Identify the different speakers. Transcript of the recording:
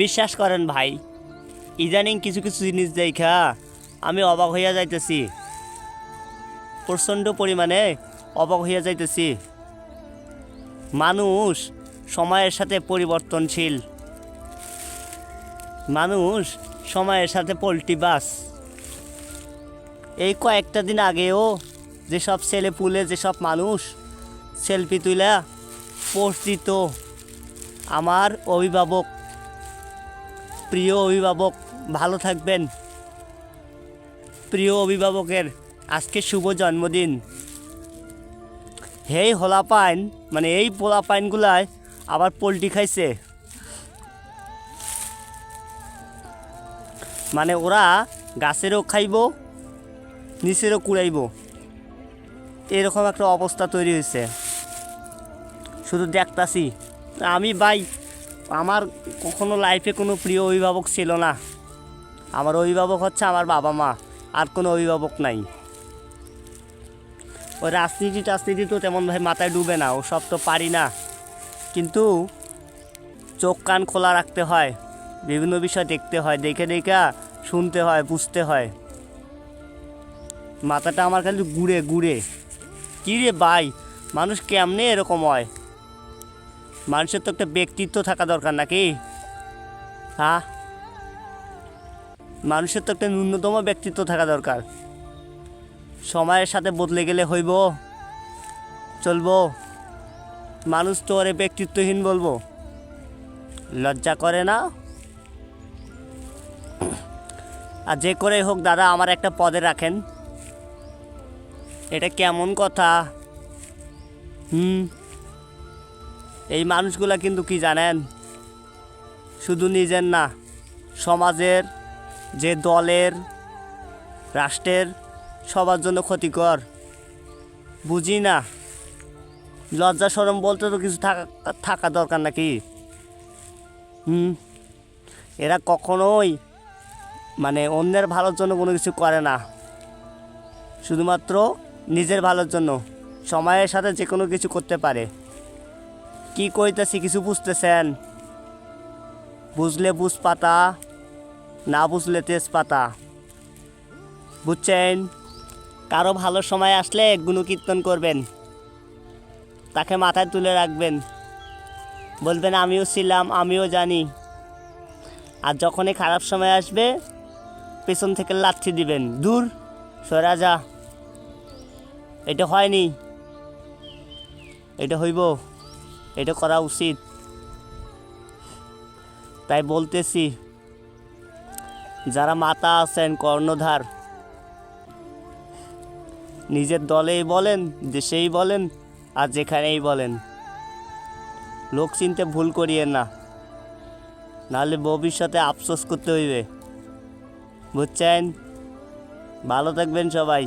Speaker 1: বিশ্বাস করেন ভাই, ইদানিং কিছু কিছু জিনিস দেখা আমি অবাক হইয়া যাইতেছি, প্রচণ্ড পরিমাণে অবাক হইয়া যাইতেছি। মানুষ সময়ের সাথে পরিবর্তনশীল, মানুষ সময়ের সাথে পল্টিবাস। এই কয়েকটা দিন আগেও যেসব ছেলে পুলে, যেসব মানুষ সেলফি তুলে পোস্ট দিত, আমার অভিভাবক, প্রিয় অভিভাবক ভালো থাকবেন, প্রিয় অভিভাবকের আজকে শুভ জন্মদিন। এই হোলাপাইন, মানে এই পোলাপাইনগুলায় আবার পোল্ট্রি খাইছে। মানে ওরা গাছেরও খাইব, নিচেরও কুড়াইব, এরকম একটা অবস্থা তৈরি হয়েছে। শুধু দেখতাছি আমি ভাই, আমার কখনো লাইফে কোনো প্রিয় অভিভাবক ছিল না। আমার অভিভাবক হচ্ছে আমার বাবা মা, আর কোনো অভিভাবক নাই। ওই রাজনীতি তো তেমন ভাই মাথায় ডুবে না, ও সব তো পারি না, কিন্তু চোখ কান খোলা রাখতে হয়, বিভিন্ন বিষয় দেখতে হয়, দেখে দেখে শুনতে হয়, বুঝতে হয়। মাথাটা আমার খালি ঘুরে ঘুরে। কী রে ভাই, মানুষ কেমনে এরকম হয়? মানুষের তো একটা ব্যক্তিত্ব থাকা দরকার নাকি? হ্যাঁ, মানুষের তো একটা ন্যূনতম ব্যক্তিত্ব থাকা দরকার। সময়ের সাথে বদলে গেলে হইব, চলবো? মানুষ তো ওরে ব্যক্তিত্বহীন বলবো? লজ্জা করে না? আর যে করে হোক দাদা, আমার একটা পদে রাখেন, এটা কেমন কথা? এই মানুষগুলা কিন্তু কি জানেন, শুধু নিজের না, সমাজের, যে দলের, রাষ্ট্রের, সবার জন্য ক্ষতিকর। বুঝি না, লজ্জা শরম বলতে তো কিছু থাকা দরকার নাকি? এরা কখনোই মানে অন্যের ভালোর জন্য কোনো কিছু করে না, শুধুমাত্র নিজের ভালোর জন্য সময়ের সাথে যে কোনো কিছু করতে পারে। কি কইতেছি কিছু বুঝতেছেন? বুঝলে বুঝ পাতা, না বুঝলে তেজপাতা, বুঝছেন? কারো ভালো সময় আসলে গুণকীর্তন করবেন, তাকে মাথায় তুলে রাখবেন, বলবেন আমিও ছিলাম, আমিও জানি। আর যখনই খারাপ সময় আসবে পেছন থেকে লাথি দিবেন, দূর সরা যা। এটা হয়নি, এটা হইব, এটা করা উচিত। তাই বলতেছি, যারা মাতা আছেন কর্ণধার, নিজের দলেই বলেন, দেশেই বলেন, আর যেখানেই বলেন, লোক চিনতে ভুল করিয়েন না, নাহলে ভবিষ্যতে আফসোস করতে হইবে। বুঝছেন? ভালো থাকবেন সবাই।